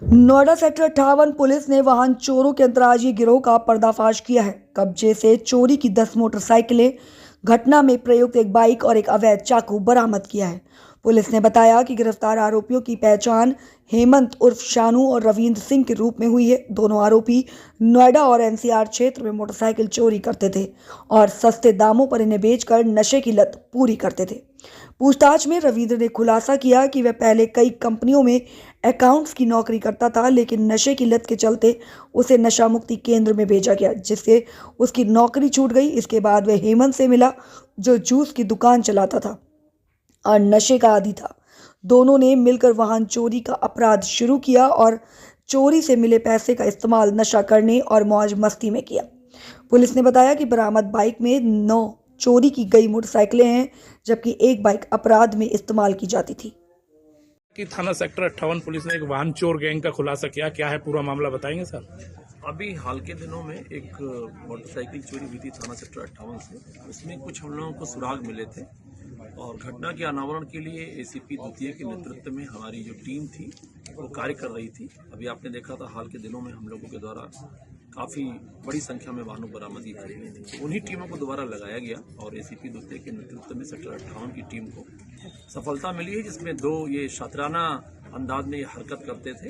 Noida sector 58 police ने वाहन चोरों के अंतर्राज्यीय गिरोह का पर्दाफाश किया है। कब्जे से चोरी की 10 मोटरसाइकिलें, घटना में प्रयुक्त एक बाइक और एक अवैध चाकू बरामद किया है। पुलिस ने बताया कि गिरफ्तार आरोपियों की पहचान हेमंत उर्फ शानू और रविंद्र सिंह के रूप में हुई है। दोनों आरोपी नोएडा और एनसीआर क्षेत्र में मोटरसाइकिल चोरी करते थे और सस्ते दामों पर इन्हें बेचकर नशे की लत पूरी करते थे। पूछताछ में रविंद्र ने खुलासा किया कि वह पहले कई कंपनियों में अकाउंट्स की नौकरी करता था, लेकिन नशे की लत के चलते उसे नशा मुक्ति केंद्र में भेजा गया, जिससे उसकी नौकरी छूट गई। इसके बाद वह हेमंत से मिला, जो जूस की दुकान चलाता था और नशे का आदी था। दोनों ने मिलकर वाहन चोरी का अपराध शुरू किया और चोरी से मिले पैसे का इस्तेमाल नशा करने और मौज मस्ती में किया। पुलिस ने बताया कि बरामद बाइक में 9 चोरी की गई मोटरसाइकिलें हैं, जबकि एक बाइक अपराध में इस्तेमाल की जाती थी। कि थाना सेक्टर 58 पुलिस ने एक वाहन चोर गैंग का खुलासा किया। क्या है पूरा मामला, बताएंगे सर? अभी हाल के दिनों में एक मोटरसाइकिल चोरी हुई थी थाना सेक्टर 58 से। उसमें कुछ हम लोगों को सुराग मिले थे और घटना के अनावरण के लिए एसीपी द्वितीय के नेतृत्व में हमारी जो टीम थी वो कार्य कर रही थी। अभी आपने देखा था हाल के दिनों में हम लोगों के द्वारा काफ़ी बड़ी संख्या में वाहनों बरामदगी करी गई थी। उन्हीं टीमों को दोबारा लगाया गया और एसीपी द्वितीय के नेतृत्व में सेक्टर 58 की टीम को सफलता मिली है, जिसमें 2 ये शातिराना अंदाज में ये हरकत करते थे।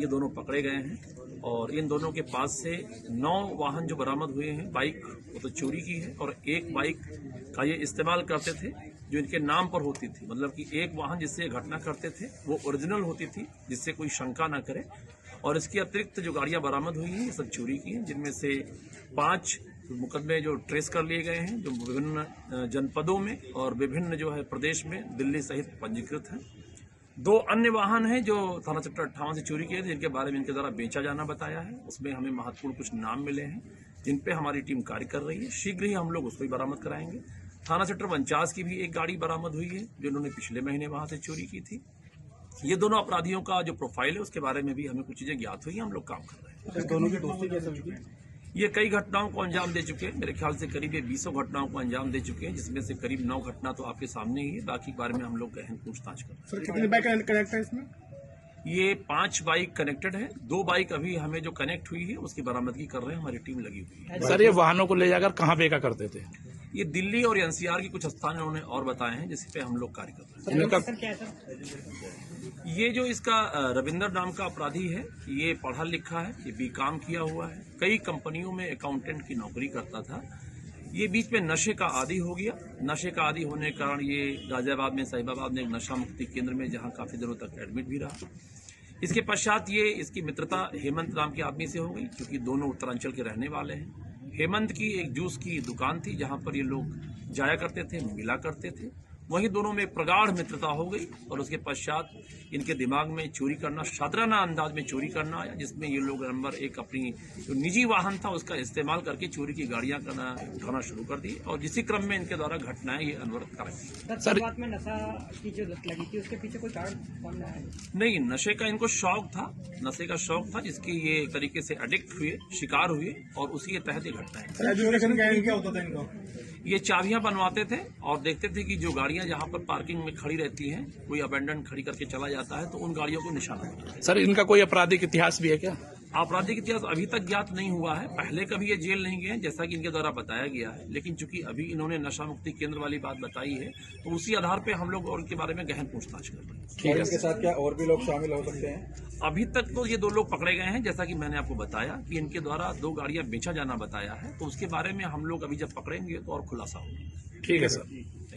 ये दोनों पकड़े गए हैं और इन दोनों के पास से 9 वाहन जो बरामद हुए हैं। बाइक वो तो चोरी की है और एक बाइक का ये इस्तेमाल करते थे जो इनके नाम पर होती थी। मतलब कि एक वाहन जिससे ये घटना करते थे वो ओरिजिनल होती थी, जिससे कोई शंका न करे। और इसके अतिरिक्त जो गाड़ियां बरामद हुई हैं ये सब चोरी की हैं, जिनमें से 5 मुकदमे जो ट्रेस कर लिए गए हैं, जो विभिन्न जनपदों में और विभिन्न जो है प्रदेश में दिल्ली सहित पंजीकृत हैं। 2 अन्य वाहन हैं जो थाना सेक्टर 58 से चोरी किए थे, जिनके बारे में इनके द्वारा बेचा जाना बताया है। उसमें हमें महत्वपूर्ण कुछ नाम मिले हैं जिन पे हमारी टीम कार्य कर रही है। शीघ्र ही हम लोग उसको भी बरामद कराएंगे। थाना सेक्टर 49 की भी एक गाड़ी बरामद हुई है जो इन्होंने पिछले महीने वहां से चोरी की थी। ये दोनों अपराधियों का जो प्रोफाइल है उसके बारे में भी हमें कुछ चीजें ज्ञात हुई हैं, हम लोग काम कर रहे हैं। दोनों की दोस्ती कैसे हुई? ये कई घटनाओं को अंजाम दे चुके हैं। मेरे ख्याल से करीब 20 घटनाओं को अंजाम दे चुके हैं, जिसमें से करीब 9 घटना तो आपके सामने ही है। बाकी के बारे में हम लोग गहन पूछताछ कर रहे हैं। सर, कितने बाइक कनेक्ट है इसमें? ये 5 बाइक कनेक्टेड है। 2 बाइक अभी हमें जो कनेक्ट हुई है उसकी बरामदगी कर रहे हैं, हमारी टीम लगी हुई है। सर, ये वाहनों को ले जाकर कहाँ बेचा करते थे? ये दिल्ली और एनसीआर की कुछ स्थान उन्होंने और बताए हैं, जिस पे हम लोग कार्य कर रहे हैं। ये जो इसका रविंद्र नाम का अपराधी है, ये पढ़ा लिखा है, ये बीकॉम किया हुआ है, कई कंपनियों में अकाउंटेंट की नौकरी करता था। ये बीच में नशे का आदी हो गया। नशे का आदी होने के कारण ये गाजियाबाद में, साहिबाबाद में एक नशा मुक्ति केंद्र में, जहां काफी दिनों तक एडमिट भी रहा। इसके पश्चात ये इसकी मित्रता हेमंत नाम के आदमी से हो गई, क्योंकि दोनों उत्तरांचल के रहने वाले हैं। हेमंत की एक जूस की दुकान थी जहां पर ये लोग जाया करते थे, मिला करते थे। वहीं दोनों में प्रगाढ़ मित्रता हो गई और उसके पश्चात इनके दिमाग में चोरी करना, शातिराना अंदाज में चोरी करना आया, जिसमें ये लोग नंबर 1 अपनी जो निजी वाहन था उसका इस्तेमाल करके चोरी की गाड़ियां उठाना शुरू कर दी और जिसी क्रम में इनके द्वारा घटनाएं ये अनवरत कराई। सर, में नशा की जो लत लगी थी उसके पीछे कोई कारण सामने आया? नहीं, नशे का इनको शौक था, नशे का शौक था, जिसकी ये एक तरीके से एडिक्ट हुए, शिकार हुए और उसी के तहत ये घटनाएं। एजुकेशन क्या होता था इनका? ये चाबियां बनवाते थे और देखते थे कि जो गाड़ियां जहां पर पार्किंग में खड़ी रहती हैं, कोई अबेंडन खड़ी करके चला जाता है तो उन गाड़ियों को निशाना बनाते थे। सर, इनका कोई आपराधिक इतिहास भी है क्या? आपराधिक इतिहास अभी तक ज्ञात नहीं हुआ है। पहले कभी ये जेल नहीं गए जैसा कि इनके द्वारा बताया गया है, लेकिन चूंकि अभी इन्होंने नशा मुक्ति केंद्र वाली बात बताई है तो उसी आधार पर हम लोग और इनके बारे में गहन पूछताछ कर रहे हैं। ठीक है। इनके साथ क्या और भी लोग शामिल हो सकते हैं? अभी तक तो ये 2 लोग पकड़े गए हैं, जैसा कि मैंने आपको बताया कि इनके द्वारा 2 गाड़ियां बेचा जाना बताया है, तो उसके बारे में हम लोग अभी जब पकड़ेंगे तो और खुलासा होगा। ठीक है सर।